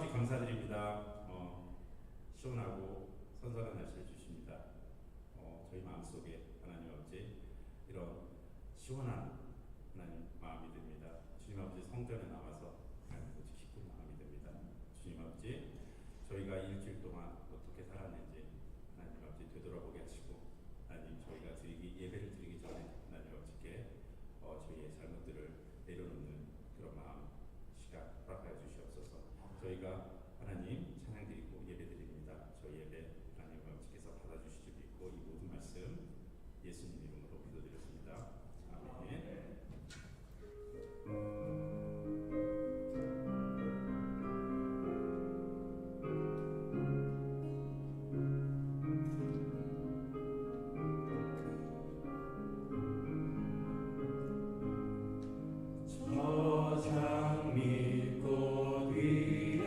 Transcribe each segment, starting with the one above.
아버지 감사드립니다. 시원하고 선선한 날씨를 주십니다. 저희 마음속에 하나님 아버지 이런 시원한 하나님 마음이 듭니다. 주님 아버지 성전에 나와서 하나님 아버지 기쁜 마음이 듭니다. 주님 아버지 저희가 일주일 동안 어떻게 살았는지 하나님 아버지 되돌아보게 하시고 하나님 저희가 예배를 드리기 전에 하나님 아버지께 저희의 잘못들을 내려놓는 그런 마음 시간 허락하여 주시옵소서. 저희가 하나님 찬양 드리고 예배 드립니다. 저희 예배 하나님 아버지께서 받아주실 줄 믿고 이 모든 말씀 예수님 이름으로 기도드렸습니다. 아멘. 저장 밑꽃 위에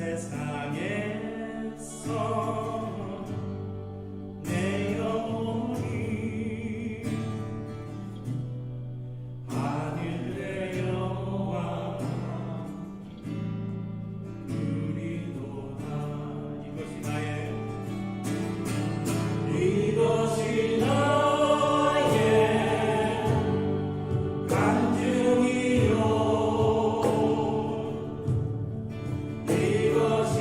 세상에서 내 영혼이 하늘의 여호와 누리도다. 이것이 나의 간증이요 이것이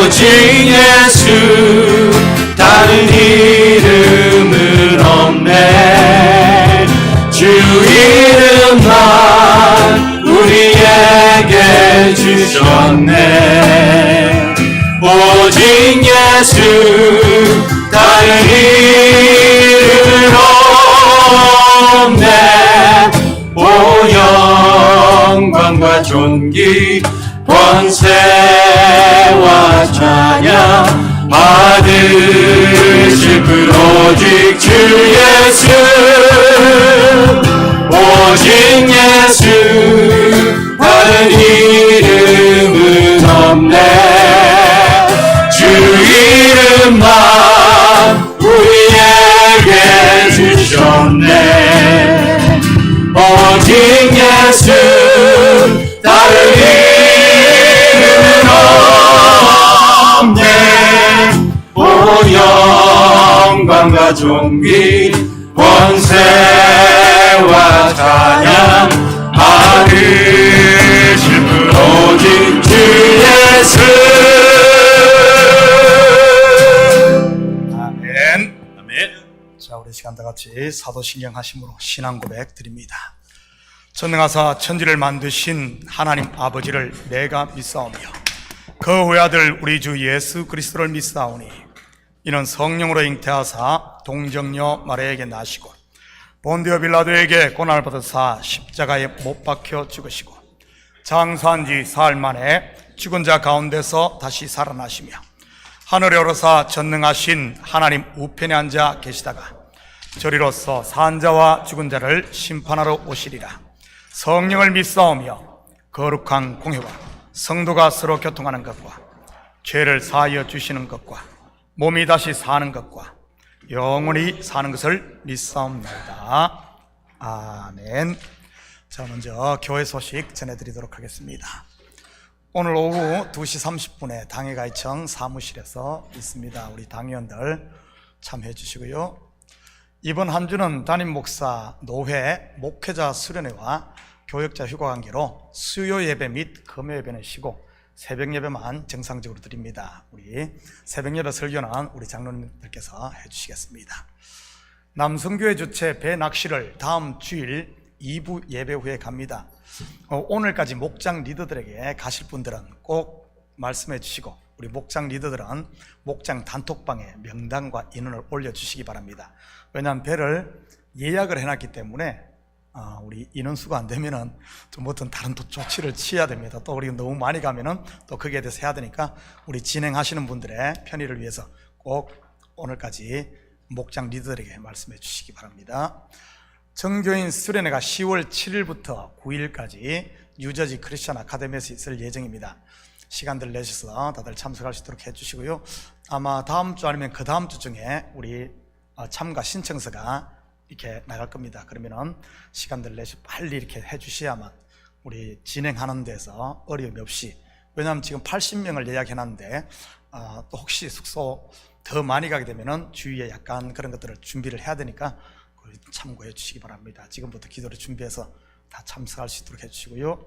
오직 예수 다른 이름은 없네. 주 이름만 우리에게 주셨네. 오직 예수 다른 이름은 없네. 오 영광과 존귀 권세와 찬양 받으실 분 오직 주 예수. 오직 예수 다른 이름은 없네. 주 이름만 우리에게 주셨네. 오직 예수 다른 이름은 없네. 오 영광과 존귀 권세와 찬양 받으실 분 오직 주 예수. 아멘. 아멘. 자, 우리 시간 다 같이 사도신경 하심으로 신앙 고백 드립니다. 전능하사 천지를 만드신 하나님 아버지를 내가 믿사오며 그 외아들 우리 주 예수 그리스도를 믿사오니 이는 성령으로 잉태하사 동정녀 마리아에게 나시고 본디오 빌라도에게 고난을 받으사 십자가에 못 박혀 죽으시고 장사한 지 사흘 만에 죽은 자 가운데서 다시 살아나시며 하늘에 오르사 전능하신 하나님 우편에 앉아 계시다가 저리로서 산 자와 죽은 자를 심판하러 오시리라. 성령을 믿사오며 거룩한 공회와 성도가 서로 교통하는 것과 죄를 사하여 주시는 것과 몸이 다시 사는 것과 영원히 사는 것을 믿사옵나이다. 아멘. 자, 먼저 교회 소식 전해드리도록 하겠습니다. 오늘 오후 2시 30분에 당회가이청 사무실에서 있습니다. 우리 당위원들 참여해 주시고요. 이번 한 주는 담임 목사 노회 목회자 수련회와 교역자 휴가 관계로 수요 예배 및 금요 예배는 쉬고 새벽 예배만 정상적으로 드립니다. 우리 새벽 예배 설교는 우리 장로님들께서 해주시겠습니다. 남성교회 주최 배 낚시를 다음 주일 2부 예배 후에 갑니다. 오늘까지 목장 리더들에게 가실 분들은 꼭 말씀해 주시고 우리 목장 리더들은 목장 단톡방에 명단과 인원을 올려주시기 바랍니다. 왜냐하면 배를 예약을 해놨기 때문에 우리 인원수가 안 되면은 좀 어떤 다른 또 조치를 취해야 됩니다. 또 우리 너무 많이 가면은 또 거기에 대해서 해야 되니까 우리 진행하시는 분들의 편의를 위해서 꼭 오늘까지 목장 리더들에게 말씀해 주시기 바랍니다. 정교인 수련회가 10월 7일부터 9일까지 뉴저지 크리스천 아카데미에서 있을 예정입니다. 시간들 내셔서 다들 참석할 수 있도록 해주시고요. 아마 다음 주 아니면 그 다음 주 중에 우리 참가 신청서가 이렇게 나갈 겁니다. 그러면은 시간들 내서 빨리 이렇게 해주셔야만 우리 진행하는 데서 어려움이 없이, 왜냐하면 지금 80명을 예약해놨는데 또 혹시 숙소 더 많이 가게 되면은 주위에 약간 그런 것들을 준비를 해야 되니까 참고해 주시기 바랍니다. 지금부터 기도를 준비해서 다 참석할 수 있도록 해주시고요.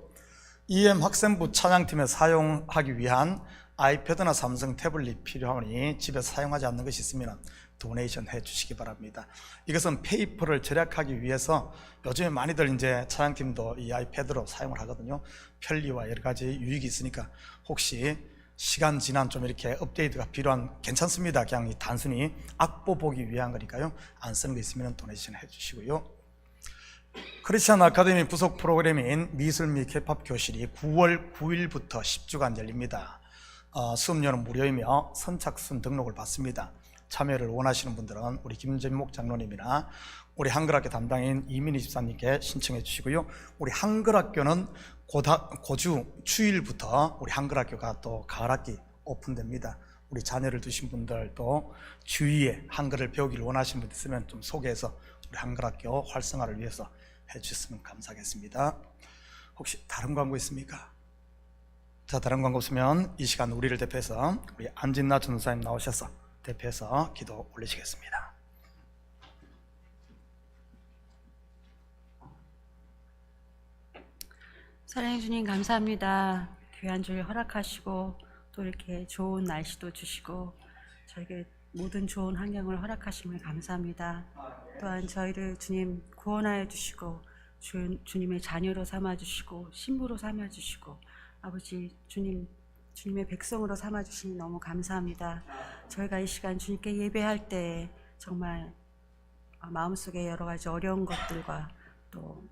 EM 학생부 찬양팀에 사용하기 위한 아이패드나 삼성 태블릿 필요하니 집에서 사용하지 않는 것이 있으면 도네이션 해 주시기 바랍니다. 이것은 페이퍼를 절약하기 위해서 요즘에 많이들 이제 찬양팀도 이 아이패드로 사용을 하거든요. 편리와 여러 가지 유익이 있으니까 혹시 시간 지난 좀 이렇게 업데이트가 필요한, 괜찮습니다. 그냥 단순히 악보 보기 위한 거니까요. 안 쓰는 거 있으면 도네이션 해 주시고요. 크리스천 아카데미 부속 프로그램인 미술 및 힙합 교실이 9월 9일부터 10주간 열립니다. 수업료는 무료이며 선착순 등록을 받습니다. 참여를 원하시는 분들은 우리 김전목 장로님이나 우리 한글학교 담당인 이민희 집사님께 신청해 주시고요. 우리 한글학교는 고주 추일부터 우리 한글학교가 또 가을학기 오픈됩니다. 우리 자녀를 두신 분들 또 주위에 한글을 배우기를 원하시는 분들 있으면 좀 소개해서 우리 한글학교 활성화를 위해서 해주셨으면 감사하겠습니다. 혹시 다른 광고 있습니까? 자, 다른 광고 없으면 이 시간 우리를 대표해서 우리 안진나 전도사님 나오셔서 대표해서 기도 올리시겠습니다. 사랑해 주님 감사합니다. 귀한 주일 허락하시고 또 이렇게 좋은 날씨도 주시고 저에게 모든 좋은 환경을 허락하심을 감사합니다. 또한 저희를 주님 구원하여 주시고 주님의 자녀로 삼아주시고 신부로 삼아주시고 아버지 주님의 백성으로 삼아주시니 너무 감사합니다. 저희가 이 시간 주님께 예배할 때 정말 마음속에 여러 가지 어려운 것들과 또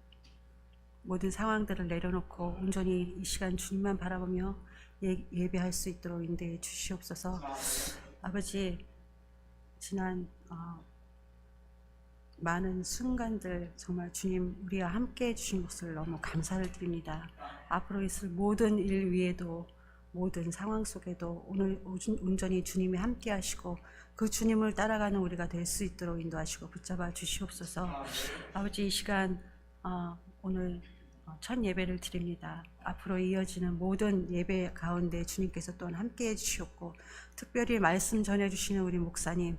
모든 상황들을 내려놓고 온전히 이 시간 주님만 바라보며 예배할 수 있도록 인도해 주시옵소서. 아버지, 지난 많은 순간들 정말 주님 우리와 함께 해주신 것을 너무 감사를 드립니다. 앞으로 있을 모든 일 위에도 모든 상황 속에도 오늘 온전히 주님이 함께 하시고 그 주님을 따라가는 우리가 될 수 있도록 인도하시고 붙잡아 주시옵소서. 아버지, 이 시간 오늘 첫 예배를 드립니다. 앞으로 이어지는 모든 예배 가운데 주님께서 또한 함께 해주시옵고 특별히 말씀 전해주시는 우리 목사님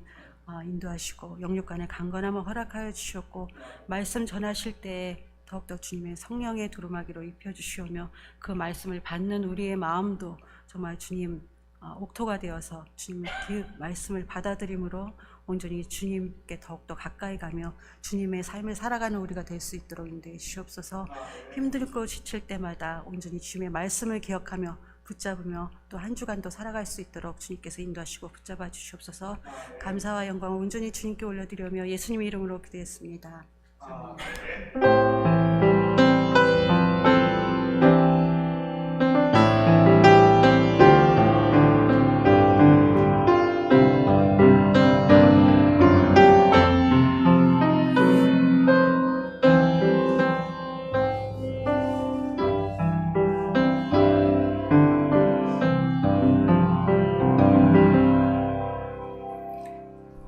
인도하시고 영육간의 강건함을 허락하여 주시옵고 말씀 전하실 때 더욱더 주님의 성령의 두루마기로 입혀주시오며 그 말씀을 받는 우리의 마음도 정말 주님 옥토가 되어서 주님 그 말씀을 받아들임으로 온전히 주님께 더욱더 가까이 가며 주님의 삶을 살아가는 우리가 될 수 있도록 인도해 주시옵소서. 힘들고 지칠 때마다 온전히 주님의 말씀을 기억하며 붙잡으며 또 한 주간도 살아갈 수 있도록 주님께서 인도하시고 붙잡아 주시옵소서. 감사와 영광을 온전히 주님께 올려드리며 예수님의 이름으로 기도했습니다.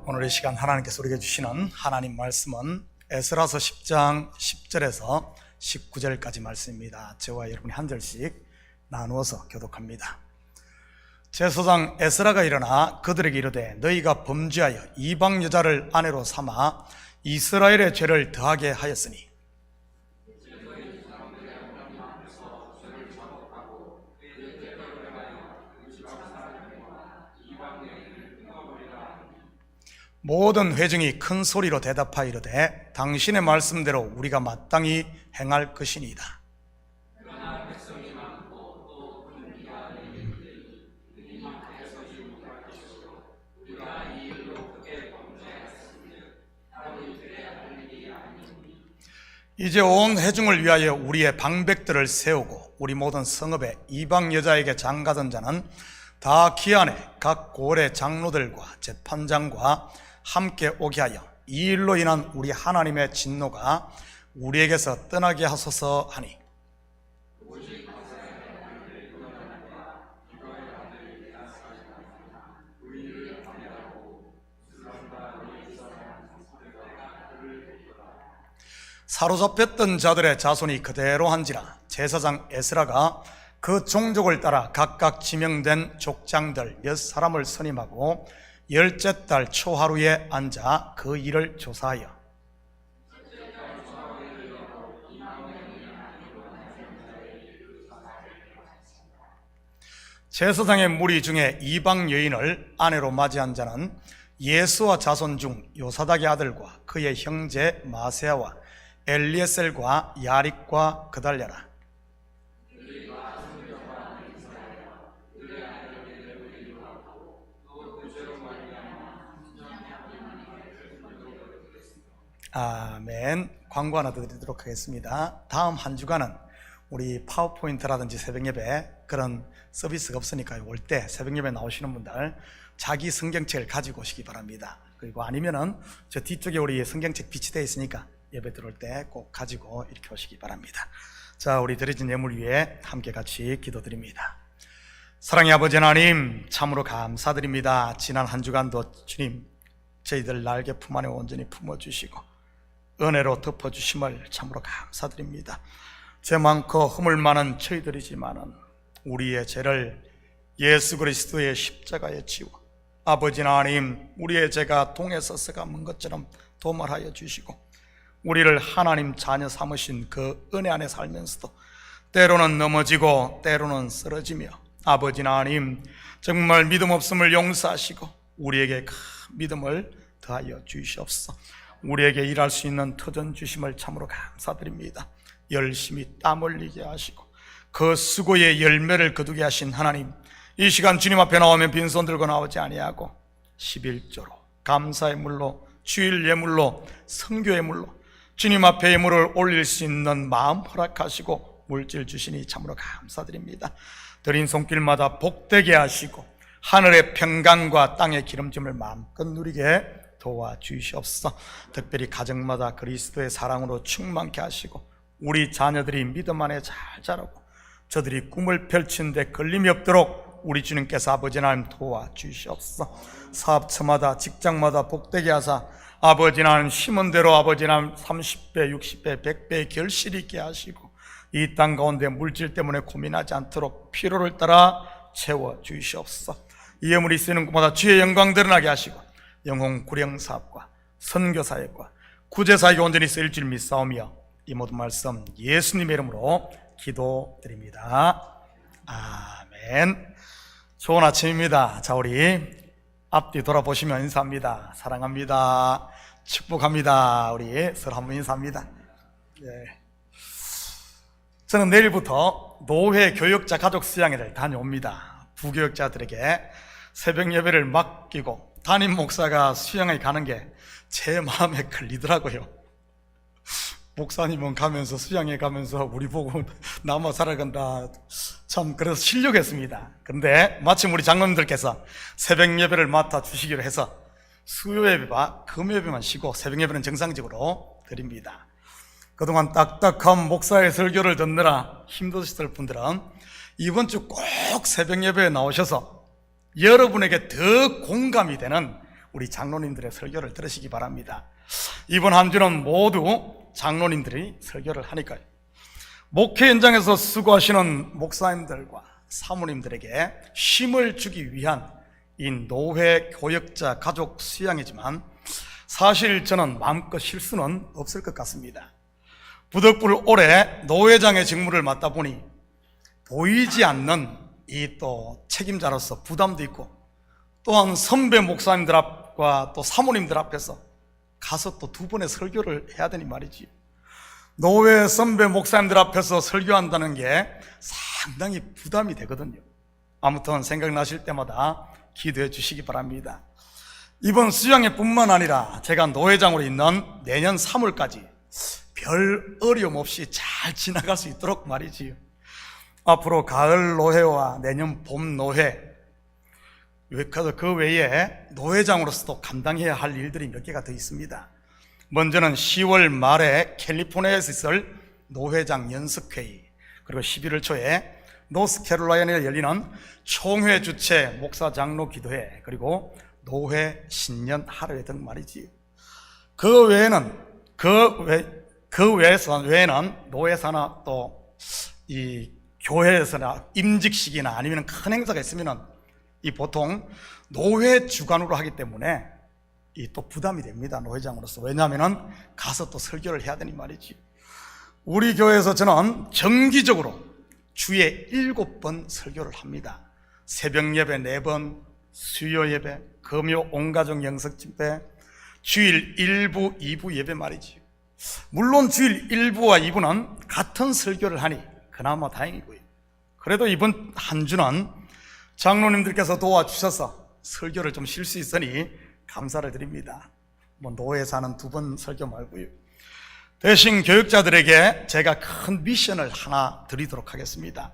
오늘 이 시간 하나님께서 우리에게 주시는 하나님 말씀은 에스라서 10장 10절에서 19절까지 말씀입니다. 저와 여러분이 한 절씩 나누어서 교독합니다. 제사장 에스라가 일어나 그들에게 이르되 너희가 범죄하여 이방 여자를 아내로 삼아 이스라엘의 죄를 더하게 하였으니 모든 회중이 큰 소리로 대답하여 이르되 당신의 말씀대로 우리가 마땅히 행할 것이니이다. 이제 온 회중을 위하여 우리의 방백들을 세우고 우리 모든 성읍에 이방 여자에게 장가던 자는 다 기한에 각 고을의 장로들과 재판장과 함께 오게 하여 이 일로 인한 우리 하나님의 진노가 우리에게서 떠나게 하소서 하니 사로잡혔던 자들의 자손이 그대로 한지라 제사장 에스라가 그 종족을 따라 각각 지명된 족장들 10사람을 선임하고 10째 달 초하루에 앉아 그 일을 조사하여 제사장의 무리 중에 이방 여인을 아내로 맞이한 자는 예수와 자손 중 요사닥의 아들과 그의 형제 마세아와 엘리에셀과 야릭과 그달랴라. 아멘. 광고 하나 드리도록 하겠습니다. 다음 한 주간은 우리 파워포인트라든지 새벽예배 그런 서비스가 없으니까 올 때 새벽예배 나오시는 분들 자기 성경책을 가지고 오시기 바랍니다. 그리고 아니면은 저 뒤쪽에 우리 성경책 비치되어 있으니까 예배 들어올 때 꼭 가지고 이렇게 오시기 바랍니다. 자, 우리 드려진 예물 위에 함께 같이 기도드립니다. 사랑의 아버지 하나님, 참으로 감사드립니다. 지난 한 주간도 주님 저희들 날개 품 안에 온전히 품어주시고 은혜로 덮어주심을 참으로 감사드립니다. 죄 많고 허물 많은 저희들이지만은 우리의 죄를 예수 그리스도의 십자가에 지워 아버지 하나님 우리의 죄가 동에서 썩어간 것처럼 도말하여 주시고 우리를 하나님 자녀 삼으신 그 은혜 안에 살면서도 때로는 넘어지고 때로는 쓰러지며 아버지 하나님, 정말 믿음 없음을 용서하시고 우리에게 큰 믿음을 더하여 주시옵소서. 우리에게 일할 수 있는 터전 주심을 참으로 감사드립니다. 열심히 땀 흘리게 하시고 그 수고의 열매를 거두게 하신 하나님, 이 시간 주님 앞에 나오면 빈손 들고 나오지 아니하고 11조로 감사의 물로, 주일 예물로, 선교 예물로 주님 앞에 예물을 올릴 수 있는 마음 허락하시고 물질 주시니 참으로 감사드립니다. 드린 손길마다 복되게 하시고 하늘의 평강과 땅의 기름짐을 마음껏 누리게 도와주시옵소서. 특별히 가정마다 그리스도의 사랑으로 충만케 하시고 우리 자녀들이 믿음 안에 잘 자라고 저들이 꿈을 펼친 데 걸림이 없도록 우리 주님께서 아버지 하나님 도와주시옵소서. 사업처마다 직장마다 복되게 하사 아버지 하나님 심은 대로 아버지 하나님 30배, 60배, 100배의 결실이 있게 하시고 이 땅 가운데 물질 때문에 고민하지 않도록 필요를 따라 채워주시옵소서. 이 예물이 쓰는 곳마다 주의 영광 드러나게 하시고 영혼 구령 사업과 선교 사역과 구제 사역에 온전히 쓰일 줄 믿사오며 이 모든 말씀 예수님의 이름으로 기도드립니다. 아멘. 좋은 아침입니다. 자, 우리 앞뒤 돌아보시면 인사합니다. 사랑합니다. 축복합니다. 우리 서로 한번 인사합니다. 예. 저는 내일부터 노회 교역자 가족 수양회를 다녀옵니다. 부교역자들에게 새벽 예배를 맡기고 담임 목사가 수양회 가는 게 제 마음에 걸리더라고요. 목사님은 가면서 수양회 가면서 우리 보고 남아 살아간다. 참 그래서 실력했습니다. 그런데 마침 우리 장로님들께서 새벽 예배를 맡아 주시기로 해서 수요 예배와 금 예배만 쉬고 새벽 예배는 정상적으로 드립니다. 그동안 딱딱한 목사의 설교를 듣느라 힘드셨을 분들은 이번 주 꼭 새벽 예배에 나오셔서 여러분에게 더 공감이 되는 우리 장로님들의 설교를 들으시기 바랍니다. 이번 한 주는 모두 장로님들이 설교를 하니까요. 목회 현장에서 수고하시는 목사님들과 사모님들에게 힘을 주기 위한 이 노회 교역자 가족 수양이지만 사실 저는 마음껏 쉴 수는 없을 것 같습니다. 부득불 올해 노회장의 직무를 맡다 보니 보이지 않는 이 또 책임자로서 부담도 있고 또한 선배 목사님들 앞과 또 사모님들 앞에서 가서 또 두 번의 설교를 해야 되니 말이지. 노회 선배 목사님들 앞에서 설교한다는 게 상당히 부담이 되거든요. 아무튼 생각나실 때마다 기도해 주시기 바랍니다. 이번 수양회뿐만 아니라 제가 노회장으로 있는 내년 3월까지 별 어려움 없이 잘 지나갈 수 있도록 말이지요. 앞으로 가을 노회와 내년 봄 노회, 그 외에 노회장으로서도 감당해야 할 일들이 몇 개가 더 있습니다. 먼저는 10월 말에 캘리포니아에서 있을 노회장 연습회의, 그리고 11월 초에 노스캐롤라이나에 열리는 총회 주최 목사 장로 기도회, 그리고 노회 신년 하루회 등 말이지요. 그 외에는 노회사나 또 이 교회에서나 임직식이나 아니면 큰 행사가 있으면은 이 보통 노회 주관으로 하기 때문에 이 또 부담이 됩니다. 노회장으로서. 왜냐하면은 가서 또 설교를 해야 되니 말이지. 우리 교회에서 저는 정기적으로 주에 7번 설교를 합니다. 새벽 예배 4번, 수요 예배, 금요 온가족 영석 집회, 주일 1부, 2부 예배 말이지. 물론 주일 1부와 2부는 같은 설교를 하니 그나마 다행이고요. 그래도 이번 한 주는 장로님들께서 도와주셔서 설교를 좀 쉴 수 있으니 감사를 드립니다. 뭐 노회사는 2번 설교 말고요. 대신 교육자들에게 제가 큰 미션을 하나 드리도록 하겠습니다.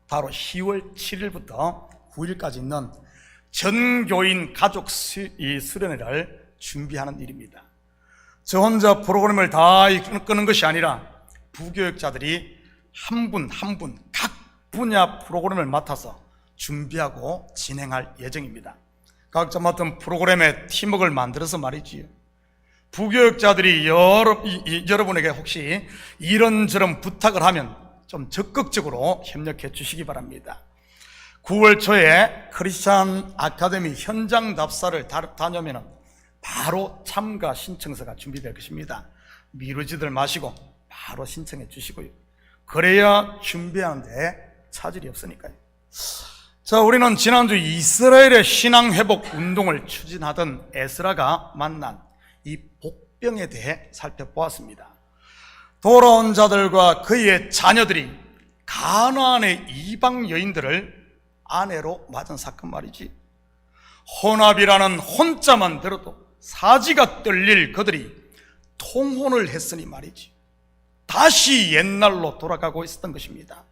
바로 10월 7일부터 9일까지 있는 전교인 가족 수련회를 준비하는 일입니다. 저 혼자 프로그램을 다 끄는 것이 아니라 부교육자들이 한 분 한 분 각 분야 프로그램을 맡아서 준비하고 진행할 예정입니다. 각자 맡은 프로그램의 팀워크를 만들어서 말이지요. 부교육자들이 여러분에게 혹시 이런저런 부탁을 하면 좀 적극적으로 협력해 주시기 바랍니다. 9월 초에 크리스찬 아카데미 현장 답사를 다녀오면 바로 참가 신청서가 준비될 것입니다. 미루지들 마시고 바로 신청해 주시고요. 그래야 준비하는데 차질이 없으니까요. 자, 우리는 지난주 이스라엘의 신앙회복 운동을 추진하던 에스라가 만난 이 복병에 대해 살펴보았습니다. 돌아온 자들과 그의 자녀들이 가나안의 이방 여인들을 아내로 맞은 사건 말이지. 혼합이라는 혼자만 들어도 사지가 떨릴 그들이 통혼을 했으니 말이지. 다시 옛날로 돌아가고 있었던 것입니다.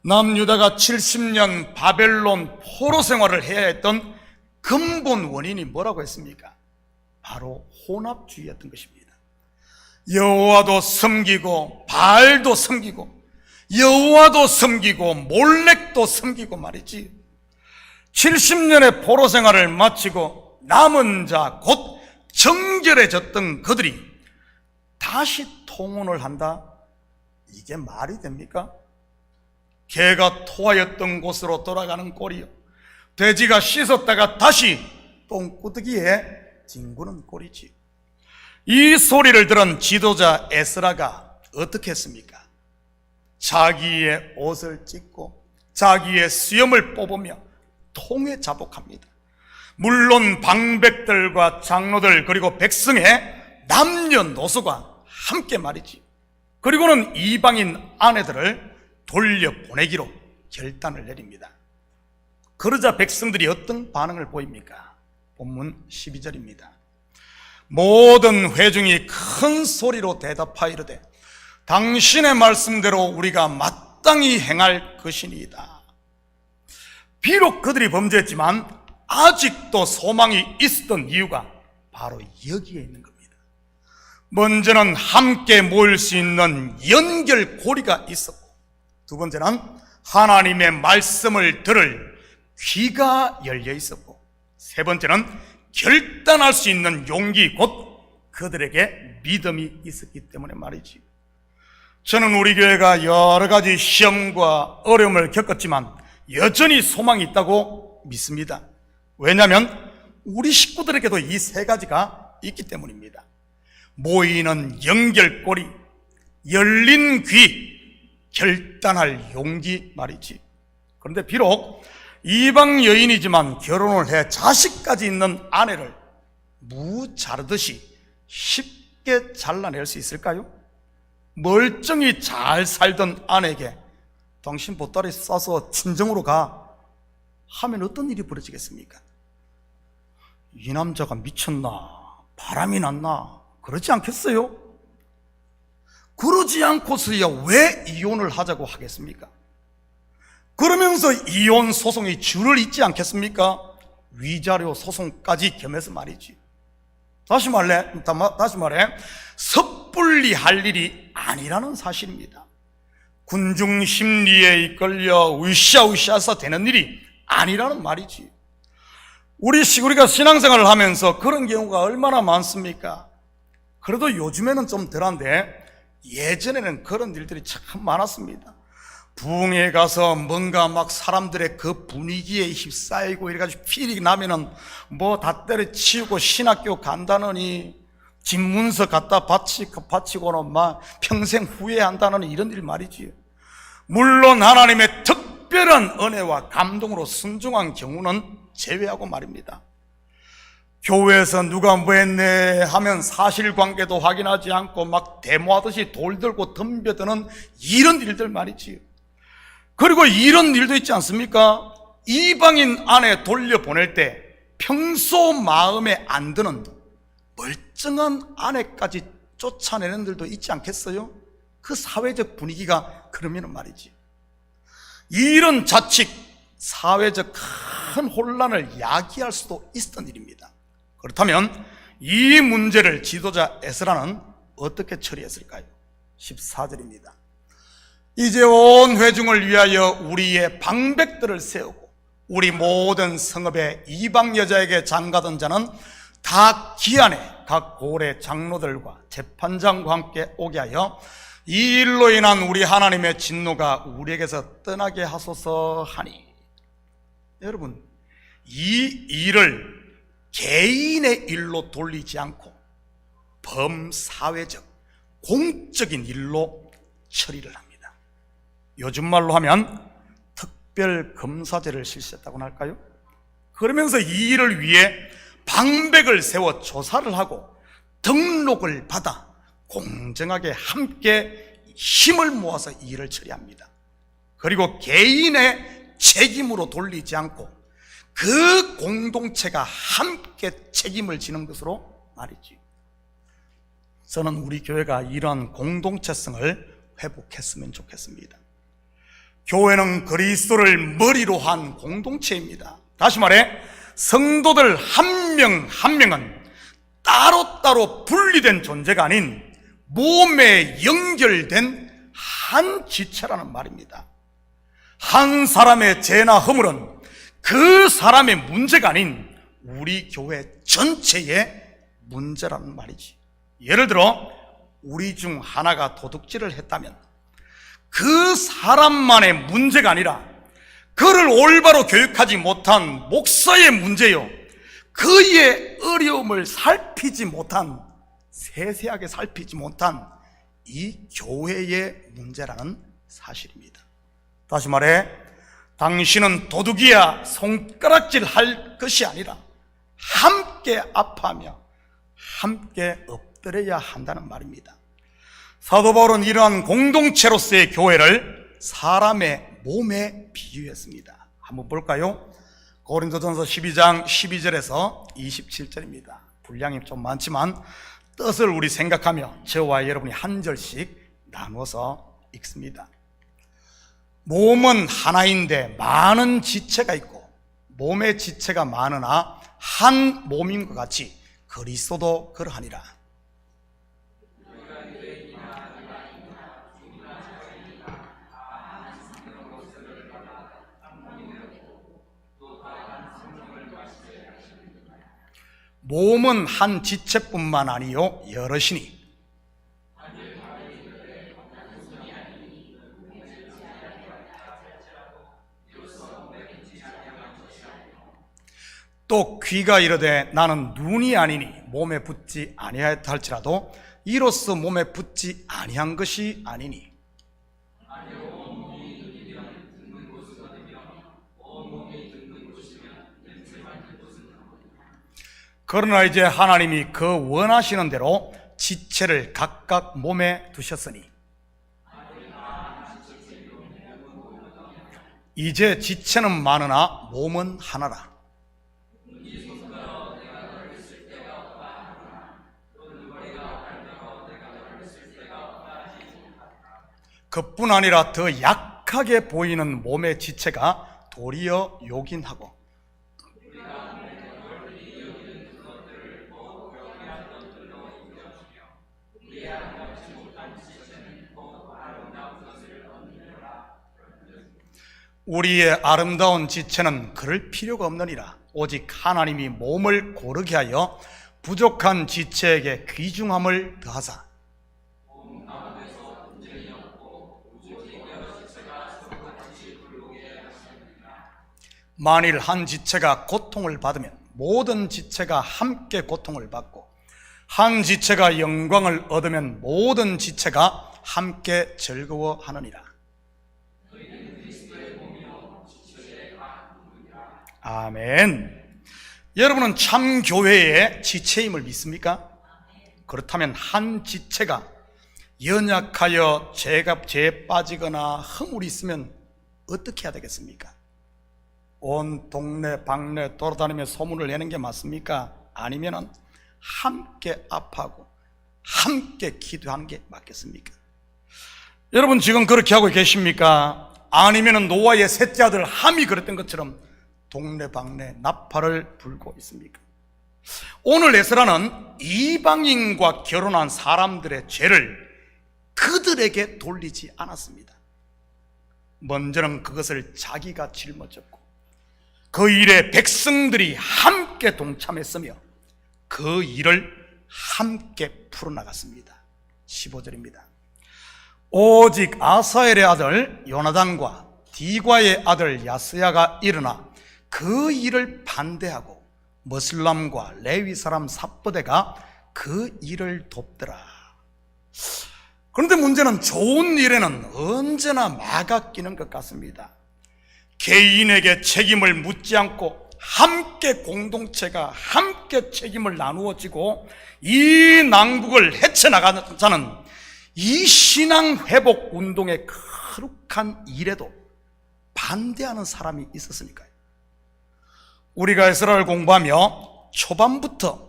남유다가 70년 바벨론 포로 생활을 해야 했던 근본 원인이 뭐라고 했습니까? 바로 혼합주의였던 것입니다. 여호와도 섬기고 바알도 섬기고 여호와도 섬기고 몰렉도 섬기고 말이지. 70년의 포로 생활을 마치고 남은 자 곧 정결해졌던 그들이 다시 통혼을 한다? 이게 말이 됩니까? 개가 토하였던 곳으로 돌아가는 꼴이요, 돼지가 씻었다가 다시 똥꾸드기에 뒹구는 꼴이지. 이 소리를 들은 지도자 에스라가 어떻게 했습니까? 자기의 옷을 찢고 자기의 수염을 뽑으며 통에 자복합니다. 물론 방백들과 장로들 그리고 백성의 남녀노소가 함께 말이지. 그리고는 이방인 아내들을 돌려보내기로 결단을 내립니다. 그러자 백성들이 어떤 반응을 보입니까? 본문 12절입니다. 모든 회중이 큰 소리로 대답하이르되 당신의 말씀대로 우리가 마땅히 행할 것이니이다. 비록 그들이 범죄했지만 아직도 소망이 있었던 이유가 바로 여기에 있는 겁니다. 먼저는 함께 모일 수 있는 연결고리가 있었고, 두 번째는 하나님의 말씀을 들을 귀가 열려 있었고, 세 번째는 결단할 수 있는 용기 곧 그들에게 믿음이 있었기 때문에 말이지. 저는 우리 교회가 여러 가지 시험과 어려움을 겪었지만 여전히 소망이 있다고 믿습니다. 왜냐하면 우리 식구들에게도 이 세 가지가 있기 때문입니다. 모이는 연결고리, 열린 귀, 결단할 용기 말이지. 그런데 비록 이방 여인이지만 결혼을 해 자식까지 있는 아내를 무 자르듯이 쉽게 잘라낼 수 있을까요? 멀쩡히 잘 살던 아내에게 당신 보따리 싸서 친정으로 가 하면 어떤 일이 벌어지겠습니까? 이 남자가 미쳤나? 바람이 났나? 그러지 않겠어요? 그러지 않고서야 왜 이혼을 하자고 하겠습니까? 그러면서 이혼 소송이 줄을 잇지 않겠습니까? 위자료 소송까지 겸해서 말이지. 다시 말해 섣불리 할 일이 아니라는 사실입니다. 군중 심리에 이끌려 으쌰으쌰해서 되는 일이 아니라는 말이지. 우리가 신앙생활을 하면서 그런 경우가 얼마나 많습니까? 그래도 요즘에는 좀 덜한데 예전에는 그런 일들이 참 많았습니다. 부흥회 가서 뭔가 막 사람들의 그 분위기에 휩싸이고 이래가지고 필이 나면은 뭐 다 때려치우고 신학교 간다느니 집 문서 갖다 바치고는 막 평생 후회한다는 이런 일 말이지. 물론 하나님의 특별한 은혜와 감동으로 순종한 경우는 제외하고 말입니다. 교회에서 누가 뭐 했네 하면 사실관계도 확인하지 않고 막 데모하듯이 돌 들고 덤벼드는 이런 일들 말이지. 그리고 이런 일도 있지 않습니까? 이방인 아내 돌려보낼 때 평소 마음에 안 드는 멀쩡한 아내까지 쫓아내는 일도 있지 않겠어요? 그 사회적 분위기가 그러면 말이지. 이런 자칫 사회적 큰 혼란을 야기할 수도 있었던 일입니다. 그렇다면 이 문제를 지도자 에스라는 어떻게 처리했을까요? 14절입니다. 이제 온 회중을 위하여 우리의 방백들을 세우고 우리 모든 성읍의 이방 여자에게 장가든 자는 각 기한에 각 고래 장로들과 재판장과 함께 오게 하여 이 일로 인한 우리 하나님의 진노가 우리에게서 떠나게 하소서 하니. 여러분, 이 일을 개인의 일로 돌리지 않고 범사회적 공적인 일로 처리를 합니다. 요즘 말로 하면 특별 검사제를 실시했다고 할까요? 그러면서 이 일을 위해 방백을 세워 조사를 하고 등록을 받아 공정하게 함께 힘을 모아서 이 일을 처리합니다. 그리고 개인의 책임으로 돌리지 않고 그 공동체가 함께 책임을 지는 것으로 말이지. 저는 우리 교회가 이러한 공동체성을 회복했으면 좋겠습니다. 교회는 그리스도를 머리로 한 공동체입니다. 다시 말해 성도들 한 명 한 명은 따로따로 분리된 존재가 아닌 몸에 연결된 한 지체라는 말입니다. 한 사람의 죄나 허물은 그 사람의 문제가 아닌 우리 교회 전체의 문제라는 말이지. 예를 들어 우리 중 하나가 도둑질을 했다면 그 사람만의 문제가 아니라 그를 올바로 교육하지 못한 목사의 문제요, 그의 어려움을 살피지 못한, 세세하게 살피지 못한 이 교회의 문제라는 사실입니다. 다시 말해 당신은 도둑이야 손가락질 할 것이 아니라 함께 아파하며 함께 엎드려야 한다는 말입니다. 사도 바울은 이러한 공동체로서의 교회를 사람의 몸에 비유했습니다. 한번 볼까요? 고린도전서 12장 12절에서 27절입니다. 분량이 좀 많지만 뜻을 우리 생각하며 저와 여러분이 한 절씩 나누어서 읽습니다. 몸은 하나인데 많은 지체가 있고 몸의 지체가 많으나 한 몸인 것 같이 그리스도도 그러하니라. 몸은 한 지체뿐만 아니요 여럿이니 또 귀가 이르되 나는 눈이 아니니 몸에 붙지 아니하였다 할지라도 이로써 몸에 붙지 아니한 것이 아니니. 그러나 이제 하나님이 그 원하시는 대로 지체를 각각 몸에 두셨으니 이제 지체는 많으나 몸은 하나라. 그뿐 아니라 더 약하게 보이는 몸의 지체가 도리어 요긴하고 우리의 아름다운 지체는 그럴 필요가 없느니라. 오직 하나님이 몸을 고르게 하여 부족한 지체에게 귀중함을 더하사 만일 한 지체가 고통을 받으면 모든 지체가 함께 고통을 받고 한 지체가 영광을 얻으면 모든 지체가 함께 즐거워하느니라. 아멘. 여러분은 참 교회의 지체임을 믿습니까? 그렇다면 한 지체가 연약하여 죄에 빠지거나 허물이 있으면 어떻게 해야 되겠습니까? 온 동네 방네 돌아다니며 소문을 내는 게 맞습니까? 아니면 함께 아파하고 함께 기도하는 게 맞겠습니까? 여러분 지금 그렇게 하고 계십니까? 아니면 노아의 셋째 아들 함이 그랬던 것처럼 동네방네 나팔을 불고 있습니까? 오늘 에스라는 이방인과 결혼한 사람들의 죄를 그들에게 돌리지 않았습니다. 먼저는 그것을 자기가 짊어졌고 그 일에 백성들이 함께 동참했으며 그 일을 함께 풀어나갔습니다. 15절입니다. 오직 아사엘의 아들 요나단과 디과의 아들 야스야가 일어나 그 일을 반대하고 머슬람과 레위 사람 삽부대가 그 일을 돕더라. 그런데 문제는 좋은 일에는 언제나 막아 끼는 것 같습니다. 개인에게 책임을 묻지 않고 함께 공동체가 함께 책임을 나누어지고 이 난국을 헤쳐나가자는 이 신앙회복 운동의 거룩한 일에도 반대하는 사람이 있었으니까요. 우리가 에스라를 공부하며 초반부터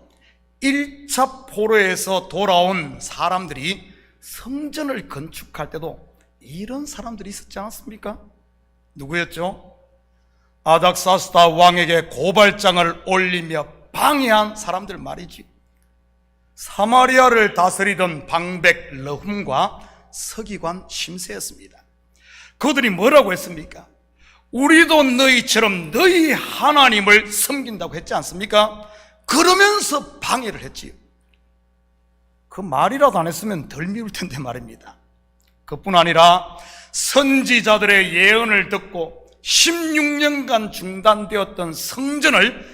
1차 포로에서 돌아온 사람들이 성전을 건축할 때도 이런 사람들이 있었지 않았습니까? 누구였죠? 아닥사스다 왕에게 고발장을 올리며 방해한 사람들 말이지. 사마리아를 다스리던 방백 러훔과 서기관 심세였습니다. 그들이 뭐라고 했습니까? 우리도 너희처럼 너희 하나님을 섬긴다고 했지 않습니까? 그러면서 방해를 했지요. 그 말이라도 안 했으면 덜 미울 텐데 말입니다. 그뿐 아니라 선지자들의 예언을 듣고 16년간 중단되었던 성전을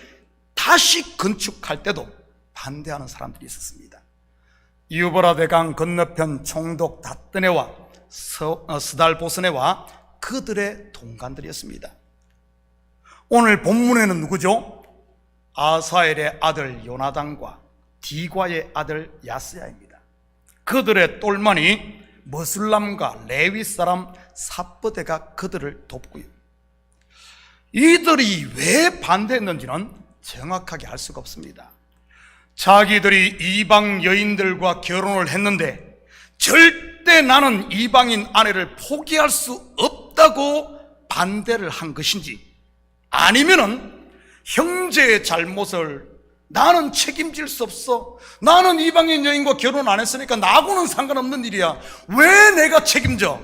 다시 건축할 때도 반대하는 사람들이 있었습니다. 유보라 대강 건너편 총독 다뜨네와 스달보스네와 그들의 동간들이었습니다. 오늘 본문에는 누구죠? 아사엘의 아들 요나단과 디과의 아들 야스야입니다. 그들의 똘만이 머술람과 레위 사람 삽버대가 그들을 돕고요. 이들이 왜 반대했는지는 정확하게 알 수가 없습니다. 자기들이 이방 여인들과 결혼을 했는데 절대 나는 이방인 아내를 포기할 수 없다고 반대를 한 것인지, 아니면은 형제의 잘못을 나는 책임질 수 없어, 나는 이방인 여인과 결혼 안 했으니까 나하고는 상관없는 일이야, 왜 내가 책임져?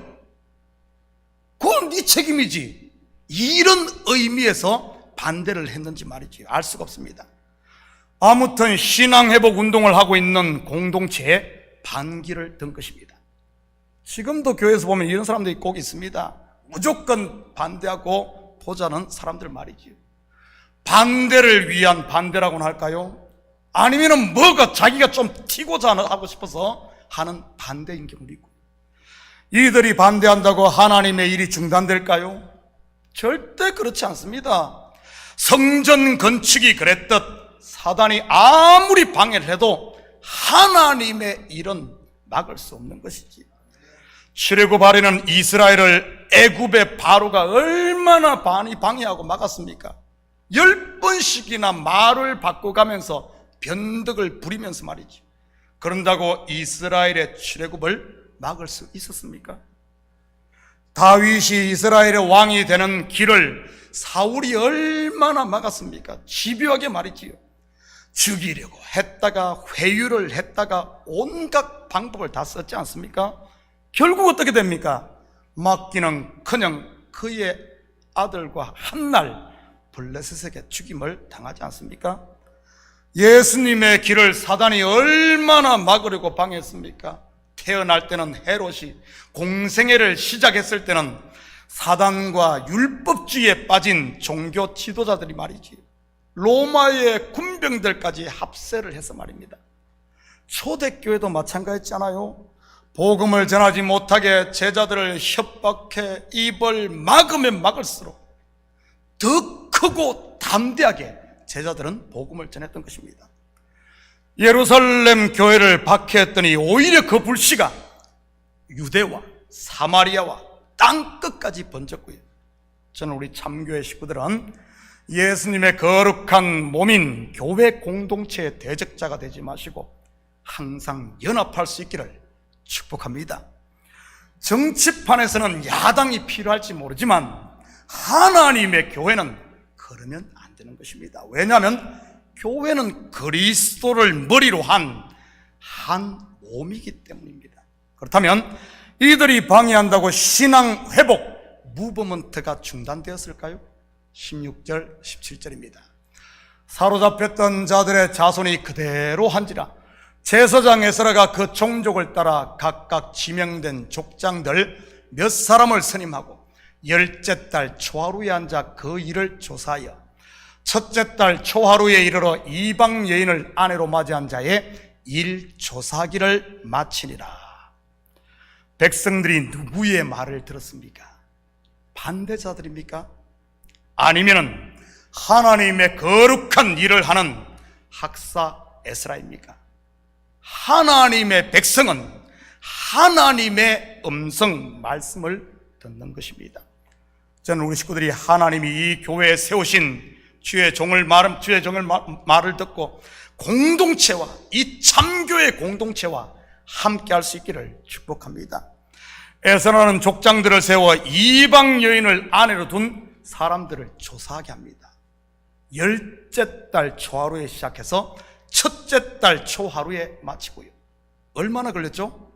그건 네 책임이지, 이런 의미에서 반대를 했는지 말이지 알 수가 없습니다. 아무튼 신앙회복 운동을 하고 있는 공동체에 반기를 든 것입니다. 지금도 교회에서 보면 이런 사람들이 꼭 있습니다. 무조건 반대하고 보자는 사람들 말이지요. 반대를 위한 반대라고는 할까요? 아니면 뭐가 자기가 좀 튀고자 하고 싶어서 하는 반대인 경우도 있고. 이들이 반대한다고 하나님의 일이 중단될까요? 절대 그렇지 않습니다. 성전 건축이 그랬듯 사단이 아무리 방해를 해도 하나님의 일은 막을 수 없는 것이지. 출애굽 아래는 이스라엘을 애굽의 바로가 얼마나 많이 방해하고 막았습니까? 10번씩이나 말을 바꿔가면서 변덕을 부리면서 말이지. 그런다고 이스라엘의 출애굽을 막을 수 있었습니까? 다윗이 이스라엘의 왕이 되는 길을 사울이 얼마나 막았습니까? 집요하게 말이지요. 죽이려고 했다가 회유를 했다가 온갖 방법을 다 썼지 않습니까? 결국 어떻게 됩니까? 막기는커녕 그의 아들과 한날 블레셋에게 죽임을 당하지 않습니까? 예수님의 길을 사단이 얼마나 막으려고 방해했습니까? 태어날 때는 헤롯이, 공생애를 시작했을 때는 사단과 율법주의에 빠진 종교 지도자들이 말이지, 로마의 군병들까지 합세를 해서 말입니다. 초대교회도 마찬가지였잖아요. 복음을 전하지 못하게 제자들을 협박해 입을 막으면 막을수록 더 크고 담대하게 제자들은 복음을 전했던 것입니다. 예루살렘 교회를 박해했더니 오히려 그 불씨가 유대와 사마리아와 땅끝까지 번졌고요. 저는 우리 참교회 식구들은 예수님의 거룩한 몸인 교회 공동체의 대적자가 되지 마시고 항상 연합할 수 있기를 축복합니다. 정치판에서는 야당이 필요할지 모르지만 하나님의 교회는 그러면 안 되는 것입니다. 왜냐하면 교회는 그리스도를 머리로 한 몸이기 때문입니다. 그렇다면 이들이 방해한다고 신앙 회복 무브먼트가 중단되었을까요? 16절 17절입니다. 사로잡혔던 자들의 자손이 그대로 한지라 제사장 에스라가 그 종족을 따라 각각 지명된 족장들 몇 사람을 선임하고 열째 달 초하루에 앉아 그 일을 조사하여 첫째 달 초하루에 이르러 이방 여인을 아내로 맞이한 자의 일 조사하기를 마치니라. 백성들이 누구의 말을 들었습니까? 반대자들입니까? 아니면은 하나님의 거룩한 일을 하는 학사 에스라입니까? 하나님의 백성은 하나님의 음성 말씀을 듣는 것입니다. 저는 우리 식구들이 하나님이 이 교회에 세우신 주의 종을 말을 듣고 공동체와 이 참교의 공동체와 함께 할 수 있기를 축복합니다. 에스라는 족장들을 세워 이방 여인을 아내로 둔 사람들을 조사하게 합니다. 열째 달 초하루에 시작해서 첫째 달 초하루에 마치고요. 얼마나 걸렸죠?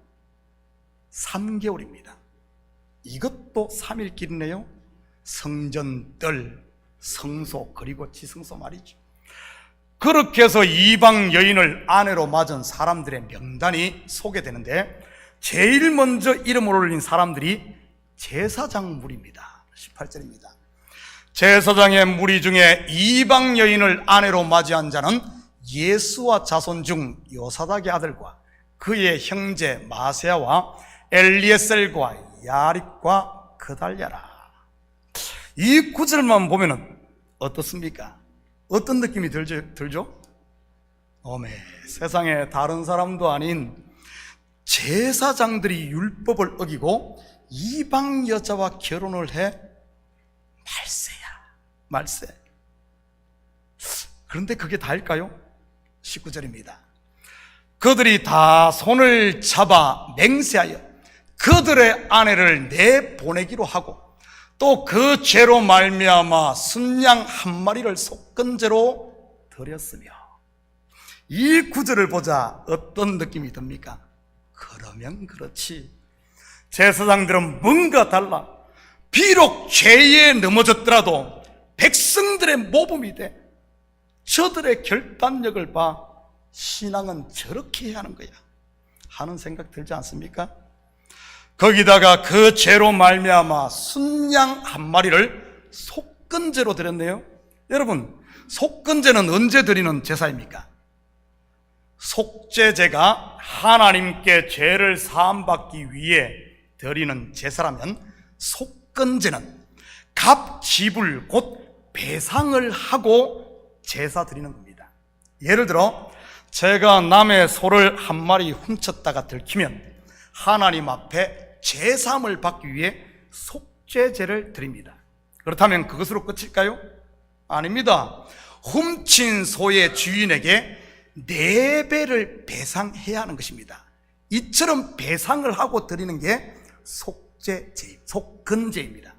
3개월입니다. 이것도 3일길이네요. 성전뜰, 성소, 그리고 지성소 말이죠. 그렇게 해서 이방 여인을 아내로 맞은 사람들의 명단이 소개되는데 제일 먼저 이름을 올린 사람들이 제사장 무리입니다. 18절입니다. 제사장의 무리 중에 이방 여인을 아내로 맞이한 자는 예수와 자손 중 요사닥의 아들과 그의 형제 마세야와 엘리에셀과 야립과 그달랴라. 이 구절만 보면은 어떻습니까? 어떤 느낌이 들죠? 어메, 세상에 다른 사람도 아닌 제사장들이 율법을 어기고 이방 여자와 결혼을 해 말세. 그런데 그게 다일까요? 19절입니다. 그들이 다 손을 잡아 맹세하여 그들의 아내를 내보내기로 하고 또 그 죄로 말미암아 순양 한 마리를 속건제로 드렸으며. 이 구절을 보자 어떤 느낌이 듭니까? 그러면 그렇지, 제사장들은 뭔가 달라. 비록 죄에 넘어졌더라도 백성들의 모범이 돼. 저들의 결단력을 봐. 신앙은 저렇게 해야 하는 거야 하는 생각 들지 않습니까? 거기다가 그 죄로 말미암아 순양 한 마리를 속건제로 드렸네요. 여러분, 속건제는 언제 드리는 제사입니까? 속죄제가 하나님께 죄를 사함받기 위해 드리는 제사라면 속건제는 갑지불 곧 배상을 하고 제사 드리는 겁니다. 예를 들어 제가 남의 소를 한 마리 훔쳤다가 들키면 하나님 앞에 제사함을 받기 위해 속죄제를 드립니다. 그렇다면 그것으로 끝일까요? 아닙니다. 훔친 소의 주인에게 4배를 배상해야 하는 것입니다. 이처럼 배상을 하고 드리는 게 속건제입니다.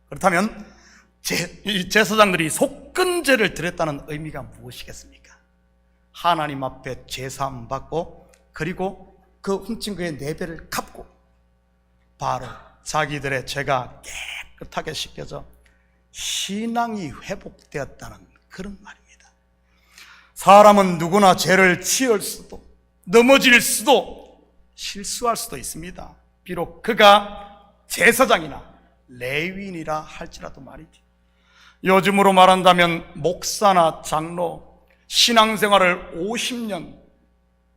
그렇다면 이 제사장들이 속건제를 드렸다는 의미가 무엇이겠습니까? 하나님 앞에 제사함 받고 그리고 그 훔친 거의 4배를 갚고 바로 자기들의 죄가 깨끗하게 씻겨져 신앙이 회복되었다는 그런 말입니다. 사람은 누구나 죄를 지을 수도 넘어질 수도 실수할 수도 있습니다. 비록 그가 제사장이나 레위인이라 할지라도 말이지. 요즘으로 말한다면 목사나 장로, 신앙생활을 50년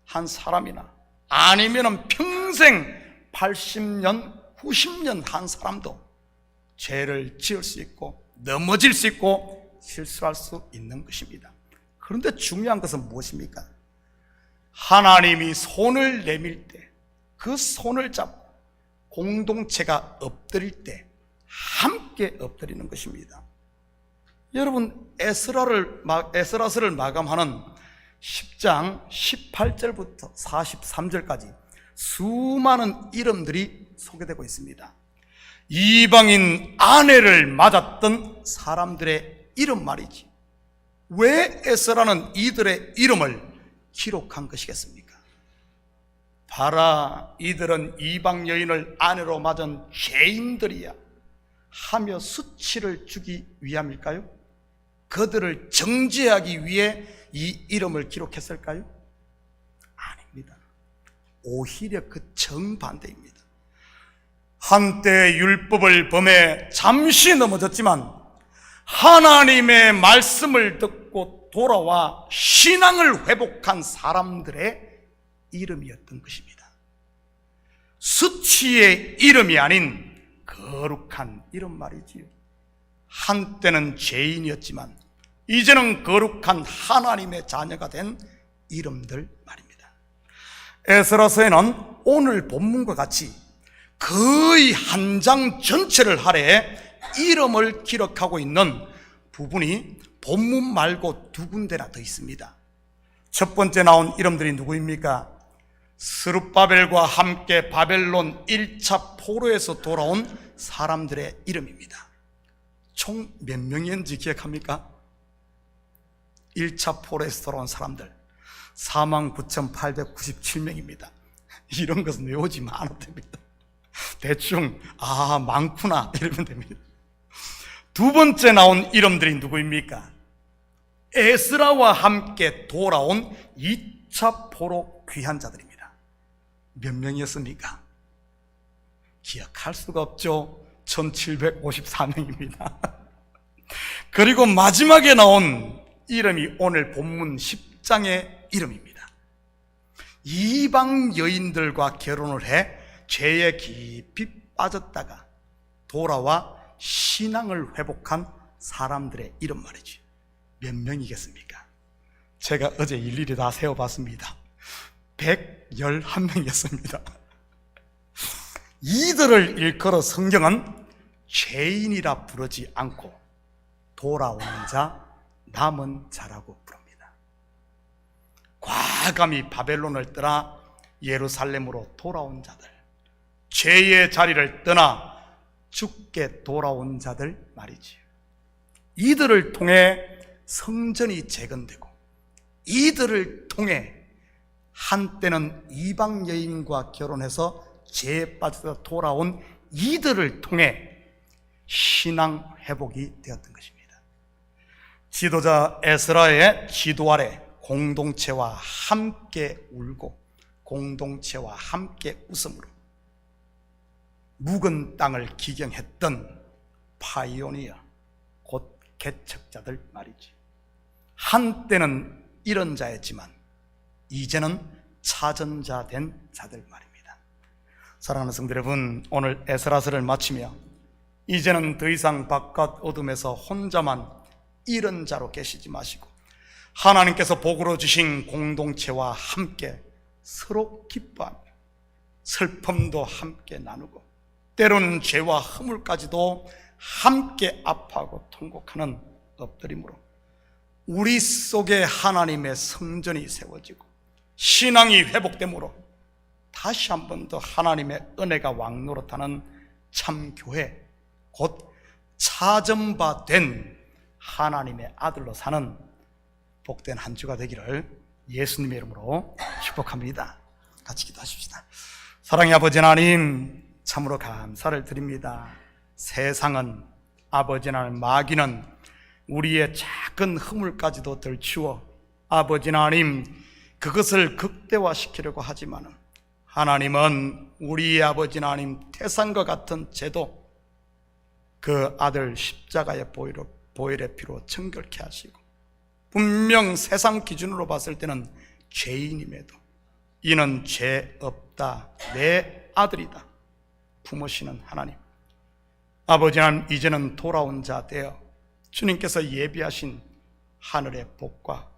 한 사람이나 아니면 평생 80년, 90년 한 사람도 죄를 지을 수 있고 넘어질 수 있고 실수할 수 있는 것입니다. 그런데 중요한 것은 무엇입니까? 하나님이 손을 내밀 때 그 손을 잡고 공동체가 엎드릴 때 함께 엎드리는 것입니다. 여러분, 에스라서를 마감하는 10장 18절부터 43절까지 수많은 이름들이 소개되고 있습니다. 이방인 아내를 맞았던 사람들의 이름 말이지. 왜 에스라는 이들의 이름을 기록한 것이겠습니까? 봐라, 이들은 이방 여인을 아내로 맞은 죄인들이야 하며 수치를 주기 위함일까요? 그들을 정죄하기 위해 이 이름을 기록했을까요? 아닙니다. 오히려 그 정반대입니다. 한때 율법을 범해 잠시 넘어졌지만 하나님의 말씀을 듣고 돌아와 신앙을 회복한 사람들의 이름이었던 것입니다. 수치의 이름이 아닌 거룩한 이름 말이지요. 한때는 죄인이었지만 이제는 거룩한 하나님의 자녀가 된 이름들 말입니다. 에스라서에는 오늘 본문과 같이 거의 한 장 전체를 할애해 이름을 기록하고 있는 부분이 본문 말고 두 군데나 더 있습니다. 첫 번째 나온 이름들이 누구입니까? 스룹바벨과 함께 바벨론 1차 포로에서 돌아온 사람들의 이름입니다. 총 몇 명이었는지 기억합니까? 1차 포로에서 돌아온 사람들 49,897명입니다. 이런 것은 외우지 않아도 됩니다. 대충 많구나 이러면 됩니다. 두 번째 나온 이름들이 누구입니까? 에스라와 함께 돌아온 2차 포로 귀한 자들입니다. 몇 명이었습니까? 기억할 수가 없죠. 1754명입니다. 그리고 마지막에 나온 이름이 오늘 본문 10장의 이름입니다. 이방 여인들과 결혼을 해 죄에 깊이 빠졌다가 돌아와 신앙을 회복한 사람들의 이름 말이지. 몇 명이겠습니까? 제가 어제 일일이 다 세어봤습니다. 111명이었습니다. 이들을 일컬어 성경은 죄인이라 부르지 않고 돌아오는 자, 남은 자라고 부릅니다. 과감히 바벨론을 떠나 예루살렘으로 돌아온 자들, 죄의 자리를 떠나 죽게 돌아온 자들 말이지요. 이들을 통해 성전이 재건되고 이들을 통해 한때는 이방 여인과 결혼해서 죄에 빠져서 돌아온 이들을 통해 신앙 회복이 되었던 것입니다. 지도자 에스라의 지도 아래 공동체와 함께 울고 공동체와 함께 웃음으로 묵은 땅을 기경했던 파이오니어, 곧 개척자들 말이지. 한때는 이런 자였지만 이제는 차전자 된 자들 말입니다. 사랑하는 성도 여러분, 오늘 에스라서를 마치며 이제는 더 이상 바깥 어둠에서 혼자만 이런 자로 계시지 마시고 하나님께서 복으로 주신 공동체와 함께 서로 기뻐하며 슬픔도 함께 나누고 때로는 죄와 허물까지도 함께 아파하고 통곡하는 엎드림으로 우리 속에 하나님의 성전이 세워지고 신앙이 회복되므로 다시 한 번 더 하나님의 은혜가 왕노릇하는 참교회, 곧 차전바 된 하나님의 아들로 사는 복된 한 주가 되기를 예수님의 이름으로 축복합니다. 같이 기도하십시다. 사랑의 아버지 하나님, 참으로 감사를 드립니다. 세상은, 아버지 하나님, 마귀는 우리의 작은 허물까지도 들추어 아버지 하나님 그것을 극대화시키려고 하지만 하나님은 우리의 아버지 하나님 태산과 같은 죄도 그 아들 십자가의 보혈의 피로 정결케 하시고 분명 세상 기준으로 봤을 때는 죄인임에도 이는 죄 없다, 내 아들이다 품으시는 하나님, 아버지 하나님, 이제는 돌아온 자 되어 주님께서 예비하신 하늘의 복과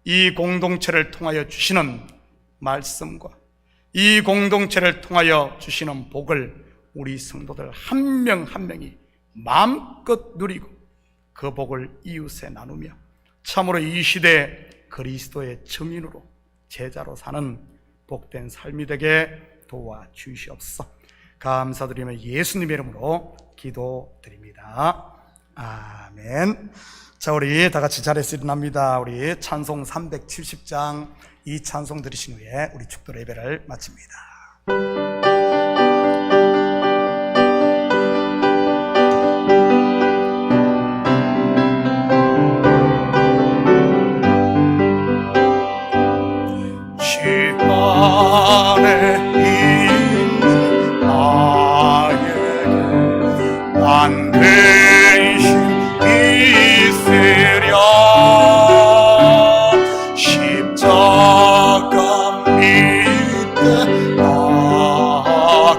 이 공동체를 통하여 주시는 말씀과 이 공동체를 통하여 주시는 복을 우리 성도들 한 명 한 명이 마음껏 누리고 그 복을 이웃에 나누며 참으로 이 시대에 그리스도의 증인으로 제자로 사는 복된 삶이 되게 도와주시옵소서. 감사드리며 예수님의 이름으로 기도드립니다. 아멘. 자, 우리 다 같이 자리에서 일어납니다. 우리 찬송 370장 이 찬송 들으신 후에 우리 축도 예배를 마칩니다. 안에 있는 나에게 안 대신 있으랴 십자가 밑에 나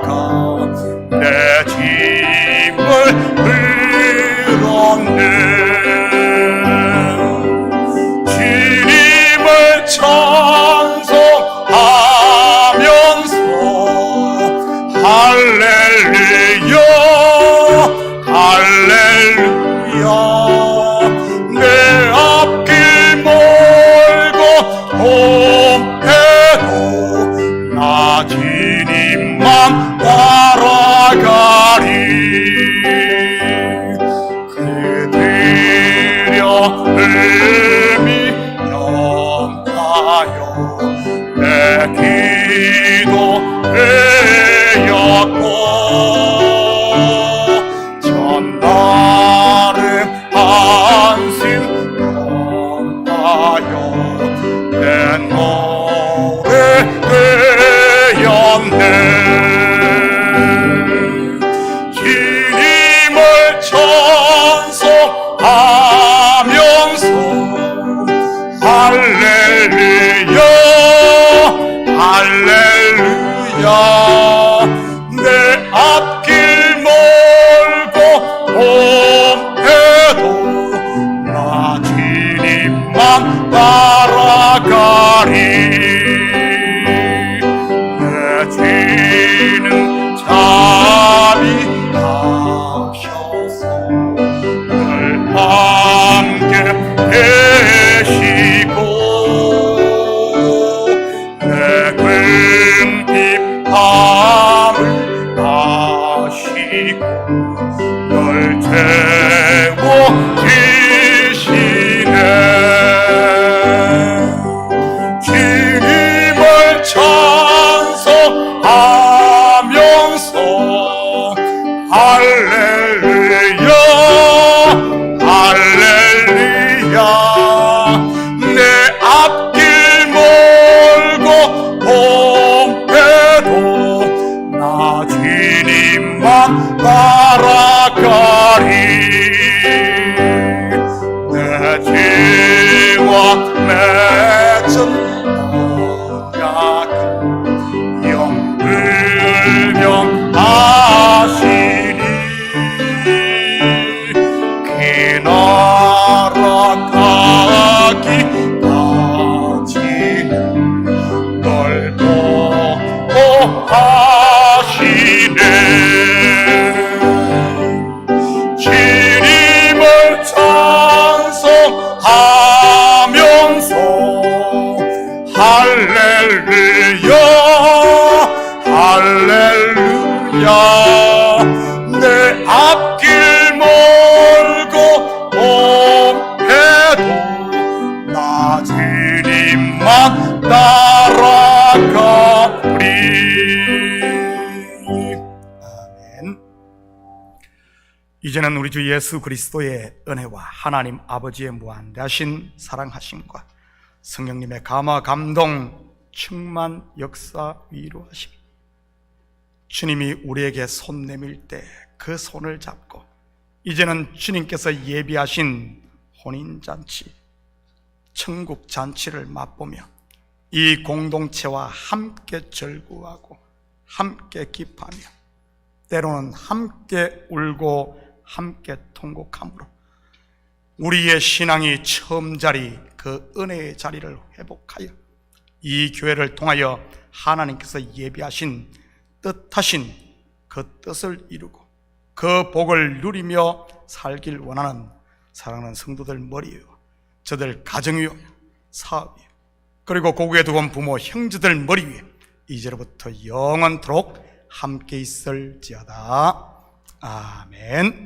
마음이 영하여 내 기도 되었고 전날은 안심 영하여 내 노래 되었네 주님을 찬송하면서 할렐루야 할렐루야 내 앞길 멀고 험해도 나 주님만 따라가리 내 죄는 자비하셔서 늘 함께 계시고 내 금빛 밤을 아시고 널 채워 주시네 주님을 찬송하면서 할렐루야 할렐루야 내 앞길 멀고 험해도 나 주님만 따라가리 내 죄와 맺은 언약은 영불명하시니 그 나라 가기까지는 널 보호하시네 주님을 찬송하면서 할렐루야 할렐루야 내 앞길 멀고 험해도 나 주님만 따라가리 아멘. 이제는 우리 주 예수 그리스도의 은혜와 하나님 아버지의 무한대하신 사랑하심과 성령님의 감화 감동 충만 역사 위로하심 주님이 우리에게 손 내밀 때 그 손을 잡고 이제는 주님께서 예비하신 혼인잔치 천국 잔치를 맛보며 이 공동체와 함께 절구하고 함께 기뻐하며 때로는 함께 울고 함께 통곡함으로 우리의 신앙이 처음 자리 그 은혜의 자리를 회복하여 이 교회를 통하여 하나님께서 예비하신 뜻하신 그 뜻을 이루고 그 복을 누리며 살길 원하는 사랑하는 성도들 머리 위에 저들 가정 위에 사업 위에 그리고 고국에 두고 온 부모 형제들 머리 위에 이제로부터 영원토록 함께 있을지어다. 아멘.